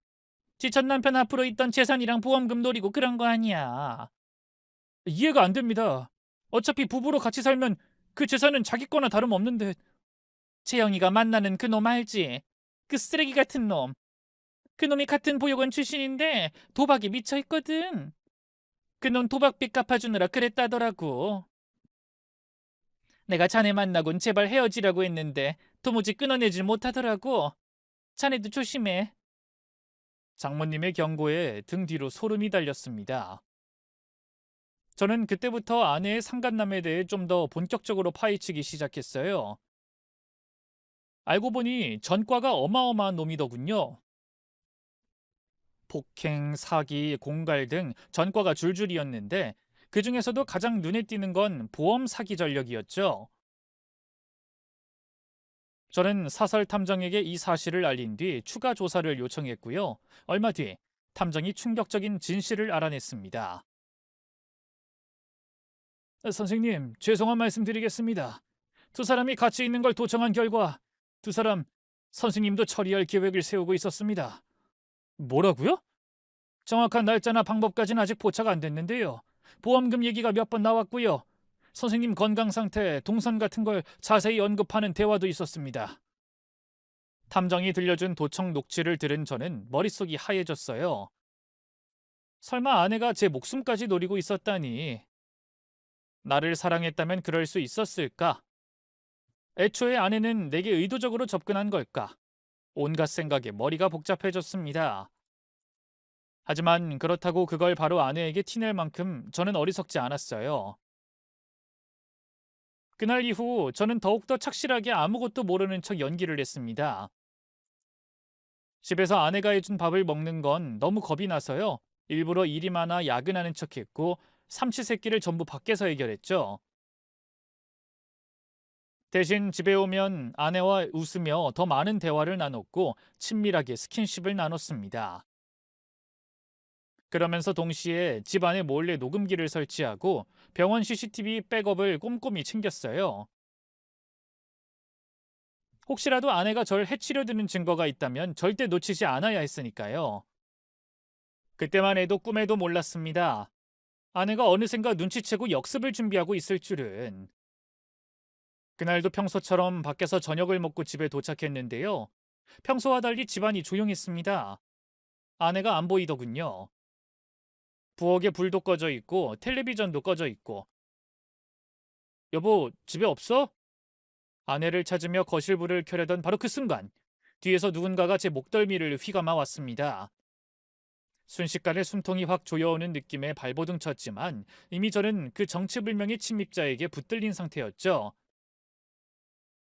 지 전 남편 앞으로 있던 재산이랑 보험금 노리고 그런 거 아니야. 이해가 안 됩니다. 어차피 부부로 같이 살면 그 재산은 자기 거나 다름없는데. 채영이가 만나는 그 놈 알지? 그 쓰레기 같은 놈. 그 놈이 같은 보육원 출신인데 도박에 미쳐 있거든. 그 놈 도박빚 갚아주느라 그랬다더라고. 내가 자네 만나곤 제발 헤어지라고 했는데 도무지 끊어내질 못하더라고. 자네도 조심해. 장모님의 경고에 등 뒤로 소름이 달렸습니다. 저는 그때부터 아내의 상간남에 대해 좀 더 본격적으로 파헤치기 시작했어요. 알고 보니 전과가 어마어마한 놈이더군요. 폭행, 사기, 공갈 등 전과가 줄줄이었는데 그 중에서도 가장 눈에 띄는 건 보험 사기 전력이었죠. 저는 사설 탐정에게 이 사실을 알린 뒤 추가 조사를 요청했고요. 얼마 뒤 탐정이 충격적인 진실을 알아냈습니다. 선생님, 죄송한 말씀 드리겠습니다. 두 사람이 같이 있는 걸 도청한 결과 두 사람 선생님도 처리할 계획을 세우고 있었습니다. 뭐라고요? 정확한 날짜나 방법까지는 아직 포착 안 됐는데요. 보험금 얘기가 몇 번 나왔고요. 선생님 건강 상태, 동선 같은 걸 자세히 언급하는 대화도 있었습니다. 탐정이 들려준 도청 녹취를 들은 저는 머릿속이 하얘졌어요. 설마 아내가 제 목숨까지 노리고 있었다니. 나를 사랑했다면 그럴 수 있었을까? 애초에 아내는 내게 의도적으로 접근한 걸까? 온갖 생각에 머리가 복잡해졌습니다. 하지만 그렇다고 그걸 바로 아내에게 티낼 만큼 저는 어리석지 않았어요. 그날 이후 저는 더욱더 착실하게 아무것도 모르는 척 연기를 했습니다. 집에서 아내가 해준 밥을 먹는 건 너무 겁이 나서요. 일부러 일이 많아 야근하는 척했고 삼시세끼를 전부 밖에서 해결했죠. 대신 집에 오면 아내와 웃으며 더 많은 대화를 나눴고 친밀하게 스킨십을 나눴습니다. 그러면서 동시에 집 안에 몰래 녹음기를 설치하고 병원 CCTV 백업을 꼼꼼히 챙겼어요. 혹시라도 아내가 절 해치려 드는 증거가 있다면 절대 놓치지 않아야 했으니까요. 그때만 해도 꿈에도 몰랐습니다. 아내가 어느샌가 눈치채고 역습을 준비하고 있을 줄은. 그날도 평소처럼 밖에서 저녁을 먹고 집에 도착했는데요. 평소와 달리 집안이 조용했습니다. 아내가 안 보이더군요. 부엌에 불도 꺼져 있고 텔레비전도 꺼져 있고. 여보, 집에 없어? 아내를 찾으며 거실 불을 켜려던 바로 그 순간 뒤에서 누군가가 제 목덜미를 휘감아 왔습니다. 순식간에 숨통이 확 조여오는 느낌에 발버둥 쳤지만 이미 저는 그 정체불명의 침입자에게 붙들린 상태였죠.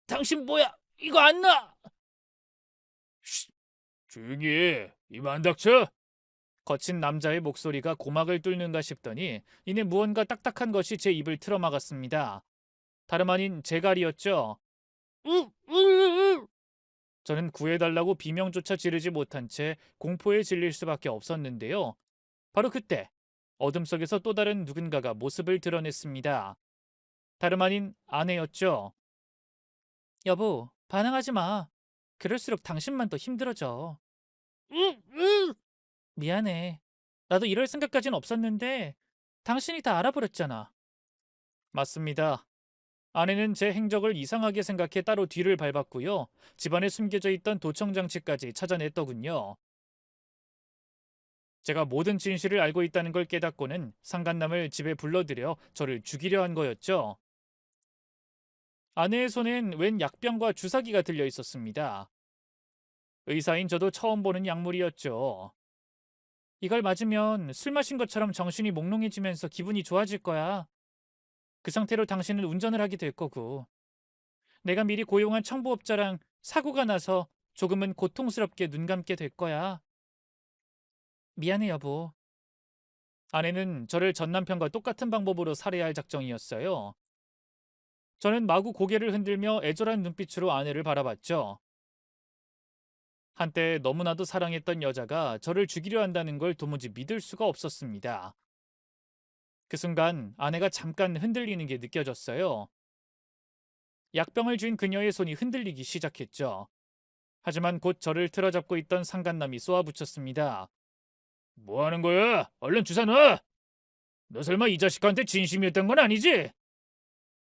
당신 뭐야? 이거 안 나! 쉿, 조용히 해. 입 안 닥쳐? 거친 남자의 목소리가 고막을 뚫는가 싶더니 이내 무언가 딱딱한 것이 제 입을 틀어막았습니다. 다름 아닌 제갈이었죠. 저는 구해달라고 비명조차 지르지 못한 채 공포에 질릴 수밖에 없었는데요. 바로 그때 어둠 속에서 또 다른 누군가가 모습을 드러냈습니다. 다름 아닌 아내였죠. 여보, 반항하지 마. 그럴수록 당신만 더 힘들어져. 미안해. 나도 이럴 생각까진 없었는데 당신이 다 알아버렸잖아. 맞습니다. 아내는 제 행적을 이상하게 생각해 따로 뒤를 밟았고요. 집안에 숨겨져 있던 도청장치까지 찾아냈더군요. 제가 모든 진실을 알고 있다는 걸 깨닫고는 상간남을 집에 불러들여 저를 죽이려 한 거였죠. 아내의 손엔 웬 약병과 주사기가 들려 있었습니다. 의사인 저도 처음 보는 약물이었죠. 이걸 맞으면 술 마신 것처럼 정신이 몽롱해지면서 기분이 좋아질 거야. 그 상태로 당신은 운전을 하게 될 거고. 내가 미리 고용한 청부업자랑 사고가 나서 조금은 고통스럽게 눈 감게 될 거야. 미안해, 여보. 아내는 저를 전 남편과 똑같은 방법으로 살해할 작정이었어요. 저는 마구 고개를 흔들며 애절한 눈빛으로 아내를 바라봤죠. 한때 너무나도 사랑했던 여자가 저를 죽이려 한다는 걸 도무지 믿을 수가 없었습니다. 그 순간 아내가 잠깐 흔들리는 게 느껴졌어요. 약병을 쥔 그녀의 손이 흔들리기 시작했죠. 하지만 곧 저를 틀어잡고 있던 상간남이 쏘아붙였습니다. 뭐 하는 거야? 얼른 주사 넣어! 너 설마 이 자식한테 진심이었던 건 아니지?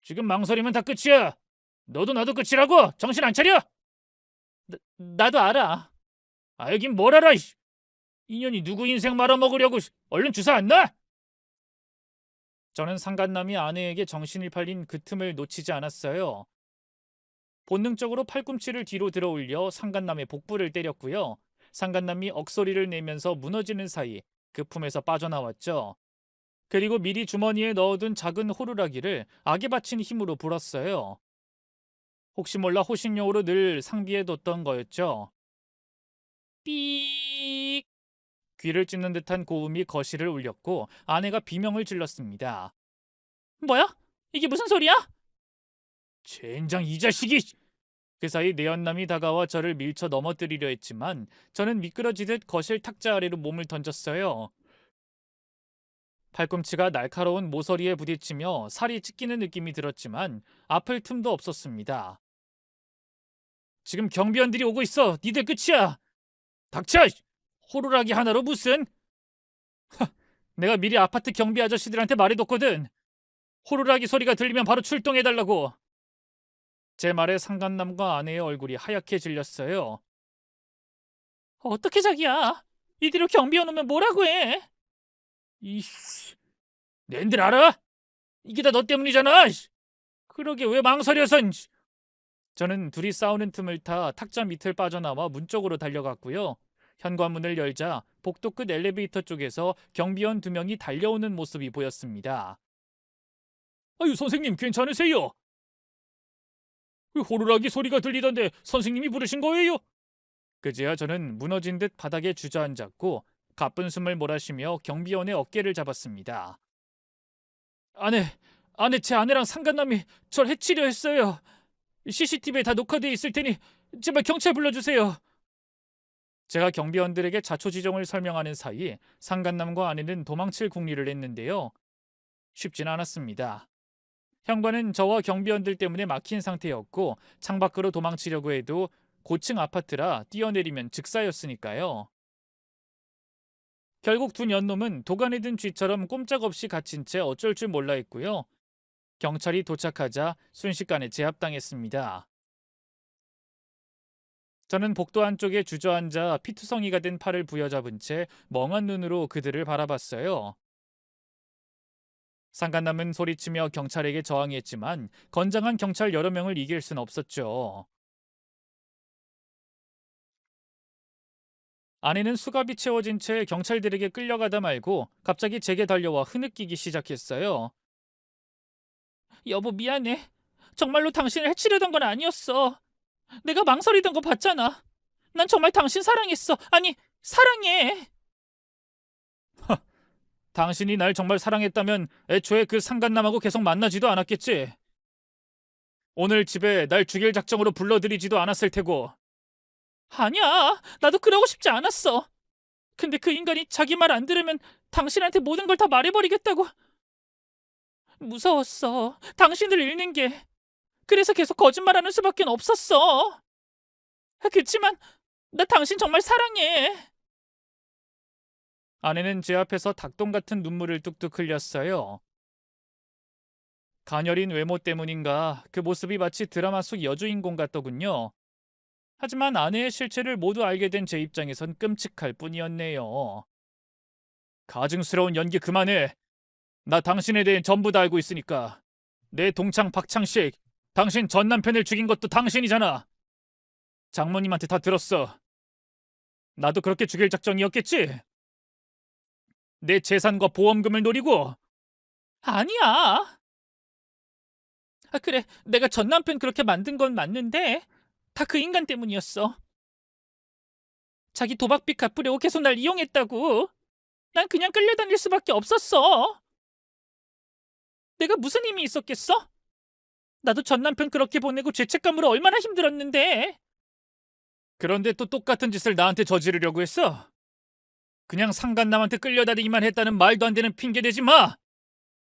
지금 망설이면 다 끝이야. 너도 나도 끝이라고! 정신 안 차려! 나도 알아. 알긴 뭘 알아! 인연이 누구 인생 말아먹으려고! 얼른 주사 안 놔! 저는 상간남이 아내에게 정신이 팔린 그 틈을 놓치지 않았어요. 본능적으로 팔꿈치를 뒤로 들어 올려 상간남의 복부를 때렸고요. 상간남이 억소리를 내면서 무너지는 사이 그 품에서 빠져나왔죠. 그리고 미리 주머니에 넣어둔 작은 호루라기를 악에 바친 힘으로 불었어요. 혹시 몰라 호신용으로 늘 상비해 뒀던 거였죠. 삐익! 귀를 찢는 듯한 고음이 거실을 울렸고 아내가 비명을 질렀습니다. 뭐야? 이게 무슨 소리야? 젠장 이 자식이! 그 사이 내연남이 다가와 저를 밀쳐 넘어뜨리려 했지만 저는 미끄러지듯 거실 탁자 아래로 몸을 던졌어요. 팔꿈치가 날카로운 모서리에 부딪히며 살이 찢기는 느낌이 들었지만 아플 틈도 없었습니다. 지금 경비원들이 오고 있어. 니들 끝이야. 닥쳐! 호루라기 하나로 무슨? 내가 미리 아파트 경비 아저씨들한테 말해뒀거든. 호루라기 소리가 들리면 바로 출동해달라고. 제 말에 상간남과 아내의 얼굴이 하얗게 질렸어요. 어떻게 자기야? 이대로 경비원 오면 뭐라고 해? 이씨, 낸들 알아? 이게 다 너 때문이잖아. 그러게 왜 망설여서. 저는 둘이 싸우는 틈을 타 탁자 밑을 빠져나와 문 쪽으로 달려갔고요. 현관문을 열자 복도 끝 엘리베이터 쪽에서 경비원 2명이 달려오는 모습이 보였습니다. 아유, 선생님 괜찮으세요? 호루라기 소리가 들리던데 선생님이 부르신 거예요? 그제야 저는 무너진 듯 바닥에 주저앉았고 가쁜 숨을 몰아쉬며 경비원의 어깨를 잡았습니다. 아내, 제 아내랑 상간남이 절 해치려 했어요. CCTV에 다 녹화돼 있을 테니 제발 경찰 불러주세요. 제가 경비원들에게 자초지종을 설명하는 사이 상간남과 아내는 도망칠 궁리를 했는데요. 쉽진 않았습니다. 현관은 저와 경비원들 때문에 막힌 상태였고 창밖으로 도망치려고 해도 고층 아파트라 뛰어내리면 즉사였으니까요. 결국 두 년놈은 도가니 든 쥐처럼 꼼짝없이 갇힌 채 어쩔 줄 몰라 했고요. 경찰이 도착하자 순식간에 제압당했습니다. 저는 복도 한쪽에 주저앉아 피투성이가 된 팔을 부여잡은 채 멍한 눈으로 그들을 바라봤어요. 상간남은 소리치며 경찰에게 저항했지만 건장한 경찰 여러 명을 이길 순 없었죠. 아내는 수갑이 채워진 채 경찰들에게 끌려가다 말고 갑자기 제게 달려와 흐느끼기 시작했어요. 여보, 미안해. 정말로 당신을 해치려던 건 아니었어. 내가 망설이던 거 봤잖아. 난 정말 당신 사랑했어. 아니, 사랑해. 당신이 날 정말 사랑했다면 애초에 그 상간남하고 계속 만나지도 않았겠지. 오늘 집에 날 죽일 작정으로 불러들이지도 않았을 테고. 아니야, 나도 그러고 싶지 않았어. 근데 그 인간이 자기 말 안 들으면 당신한테 모든 걸 다 말해버리겠다고. 무서웠어. 당신을 잃는 게. 그래서 계속 거짓말하는 수밖에 없었어. 그치만 나 당신 정말 사랑해. 아내는 제 앞에서 닭똥 같은 눈물을 뚝뚝 흘렸어요. 가녀린 외모 때문인가 그 모습이 마치 드라마 속 여주인공 같더군요. 하지만 아내의 실체를 모두 알게 된 제 입장에선 끔찍할 뿐이었네요. 가증스러운 연기 그만해. 나 당신에 대해 전부 다 알고 있으니까. 내 동창 박창식, 당신 전 남편을 죽인 것도 당신이잖아. 장모님한테 다 들었어. 나도 그렇게 죽일 작정이었겠지? 내 재산과 보험금을 노리고. 아니야. 그래, 내가 전 남편 그렇게 만든 건 맞는데 다 그 인간 때문이었어. 자기 도박빚 갚으려고 계속 날 이용했다고. 난 그냥 끌려다닐 수밖에 없었어. 내가 무슨 힘이 있었겠어? 나도 전 남편 그렇게 보내고 죄책감으로 얼마나 힘들었는데. 그런데 또 똑같은 짓을 나한테 저지르려고 했어? 그냥 상간남한테 끌려다니기만 했다는 말도 안 되는 핑계 대지 마.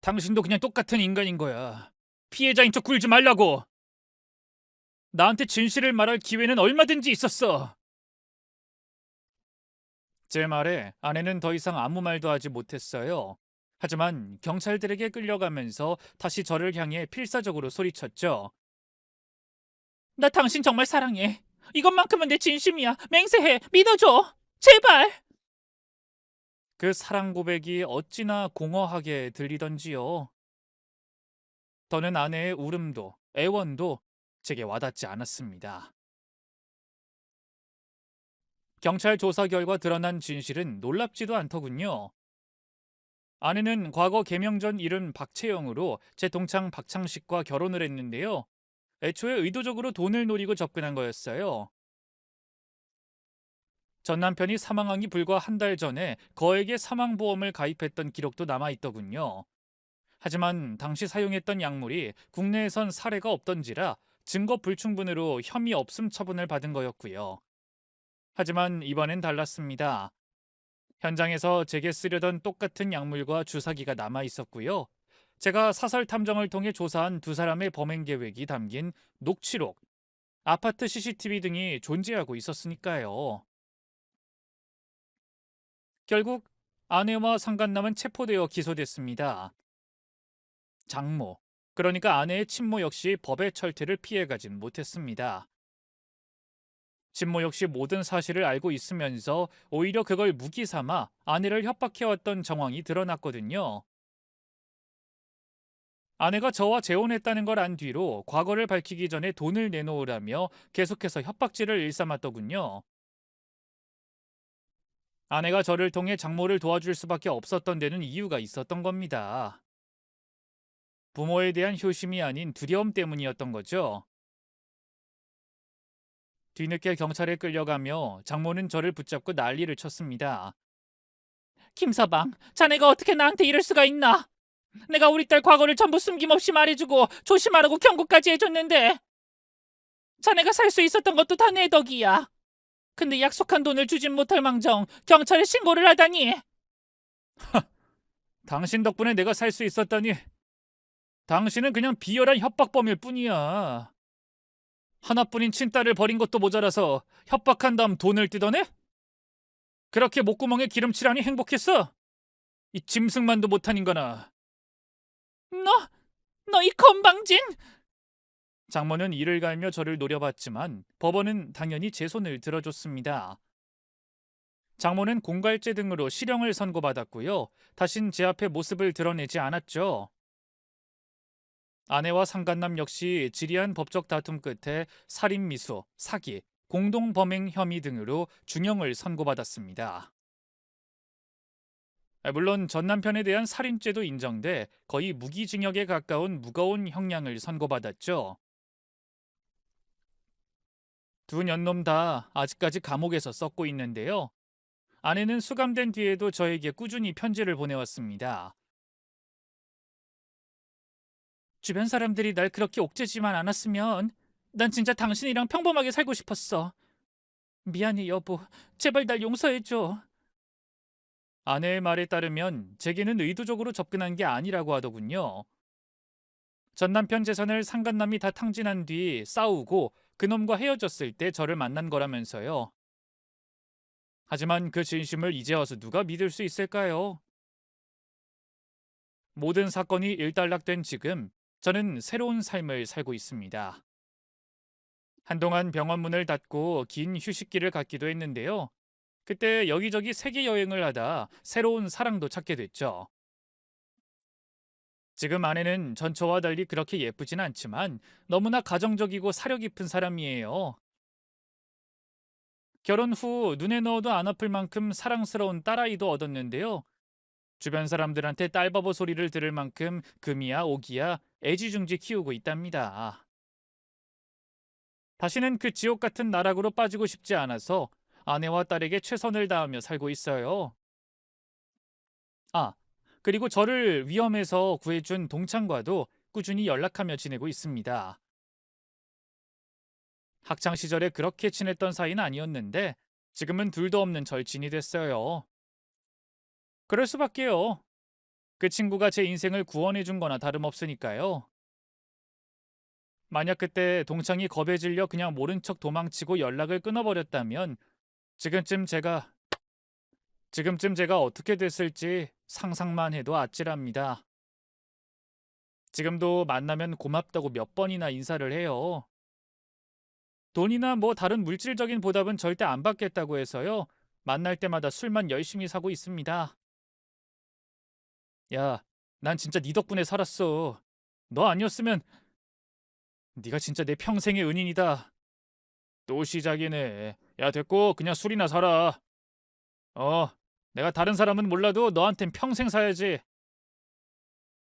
당신도 그냥 똑같은 인간인 거야. 피해자인 척 굴지 말라고. 나한테 진실을 말할 기회는 얼마든지 있었어. 제 말에 아내는 더 이상 아무 말도 하지 못했어요. 하지만 경찰들에게 끌려가면서 다시 저를 향해 필사적으로 소리쳤죠. 나 당신 정말 사랑해. 이것만큼은 내 진심이야. 맹세해. 믿어줘. 제발. 그 사랑 고백이 어찌나 공허하게 들리던지요. 더는 아내의 울음도 애원도 제게 와닿지 않았습니다. 경찰 조사 결과 드러난 진실은 놀랍지도 않더군요. 아내는 과거 개명 전 이름 박채영으로 제 동창 박창식과 결혼을 했는데요. 애초에 의도적으로 돈을 노리고 접근한 거였어요. 전 남편이 사망하기 불과 한 달 전에 거액의 사망보험을 가입했던 기록도 남아있더군요. 하지만 당시 사용했던 약물이 국내에선 사례가 없던지라 증거 불충분으로 혐의 없음 처분을 받은 거였고요. 하지만 이번엔 달랐습니다. 현장에서 제게 쓰려던 똑같은 약물과 주사기가 남아 있었고요. 제가 사설 탐정을 통해 조사한 두 사람의 범행 계획이 담긴 녹취록, 아파트 CCTV 등이 존재하고 있었으니까요. 결국 아내와 상간남은 체포되어 기소됐습니다. 장모, 그러니까 아내의 친모 역시 법의 철퇴를 피해가진 못했습니다. 친모 역시 모든 사실을 알고 있으면서 오히려 그걸 무기 삼아 아내를 협박해왔던 정황이 드러났거든요. 아내가 저와 재혼했다는 걸 안 뒤로 과거를 밝히기 전에 돈을 내놓으라며 계속해서 협박질을 일삼았더군요. 아내가 저를 통해 장모를 도와줄 수밖에 없었던 데는 이유가 있었던 겁니다. 부모에 대한 효심이 아닌 두려움 때문이었던 거죠. 뒤늦게 경찰에 끌려가며 장모는 저를 붙잡고 난리를 쳤습니다. 김서방, 자네가 어떻게 나한테 이럴 수가 있나? 내가 우리 딸 과거를 전부 숨김없이 말해주고 조심하라고 경고까지 해줬는데 자네가 살 수 있었던 것도 다 내 덕이야. 근데 약속한 돈을 주진 못할 망정 경찰에 신고를 하다니. 당신 덕분에 내가 살 수 있었다니. 당신은 그냥 비열한 협박범일 뿐이야. 하나뿐인 친딸을 버린 것도 모자라서 협박한 다음 돈을 뜯어내? 그렇게 목구멍에 기름칠하니 행복했어? 이 짐승만도 못한 인간아. 너 이 건방진! 장모는 이를 갈며 저를 노려봤지만 법원은 당연히 제 손을 들어줬습니다. 장모는 공갈죄 등으로 실형을 선고받았고요. 다신 제 앞에 모습을 드러내지 않았죠. 아내와 상간남 역시 지리한 법적 다툼 끝에 살인미수, 사기, 공동범행 혐의 등으로 중형을 선고받았습니다. 물론 전 남편에 대한 살인죄도 인정돼 거의 무기징역에 가까운 무거운 형량을 선고받았죠. 두 년놈 다 아직까지 감옥에서 썩고 있는데요. 아내는 수감된 뒤에도 저에게 꾸준히 편지를 보내왔습니다. 주변 사람들이 날 그렇게 옥죄지만 않았으면 난 진짜 당신이랑 평범하게 살고 싶었어. 미안해 여보. 제발 날 용서해줘. 아내의 말에 따르면 제게는 의도적으로 접근한 게 아니라고 하더군요. 전 남편 재산을 상간남이 다 탕진한 뒤 싸우고 그놈과 헤어졌을 때 저를 만난 거라면서요. 하지만 그 진심을 이제 와서 누가 믿을 수 있을까요? 모든 사건이 일단락된 지금 저는 새로운 삶을 살고 있습니다. 한동안 병원 문을 닫고 긴 휴식기를 갖기도 했는데요. 그때 여기저기 세계 여행을 하다 새로운 사랑도 찾게 됐죠. 지금 아내는 전처와 달리 그렇게 예쁘진 않지만 너무나 가정적이고 사려 깊은 사람이에요. 결혼 후 눈에 넣어도 안 아플 만큼 사랑스러운 딸아이도 얻었는데요. 주변 사람들한테 딸바보 소리를 들을 만큼 금이야 오기야 애지중지 키우고 있답니다. 다시는 그 지옥 같은 나락으로 빠지고 싶지 않아서 아내와 딸에게 최선을 다하며 살고 있어요. 아, 그리고 저를 위험에서 구해준 동창과도 꾸준히 연락하며 지내고 있습니다. 학창 시절에 그렇게 친했던 사이는 아니었는데 지금은 둘도 없는 절친이 됐어요. 그럴 수밖에요. 그 친구가 제 인생을 구원해준 거나 다름없으니까요. 만약 그때 동창이 겁에 질려 그냥 모른 척 도망치고 연락을 끊어버렸다면 지금쯤 제가 지금쯤 제가 어떻게 됐을지 상상만 해도 아찔합니다. 지금도 만나면 고맙다고 몇 번이나 인사를 해요. 돈이나 뭐 다른 물질적인 보답은 절대 안 받겠다고 해서요. 만날 때마다 술만 열심히 사고 있습니다. 야, 난 진짜 네 덕분에 살았어. 너 아니었으면 네가 진짜 내 평생의 은인이다. 또 시작이네. 야, 됐고 그냥 술이나 사라. 어, 내가 다른 사람은 몰라도 너한텐 평생 사야지.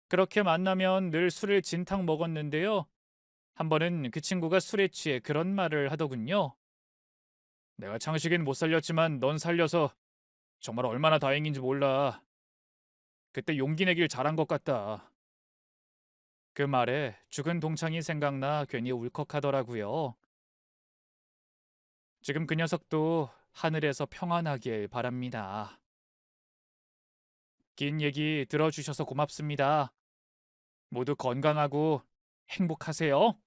그렇게 만나면 늘 술을 진탕 먹었는데요. 한 번은 그 친구가 술에 취해 그런 말을 하더군요. 내가 창식이는 못 살렸지만 넌 살려서 정말 얼마나 다행인지 몰라. 그때 용기 내길 잘한 것 같다. 그 말에 죽은 동창이 생각나 괜히 울컥하더라고요. 지금 그 녀석도 하늘에서 평안하길 바랍니다. 긴 얘기 들어주셔서 고맙습니다. 모두 건강하고 행복하세요.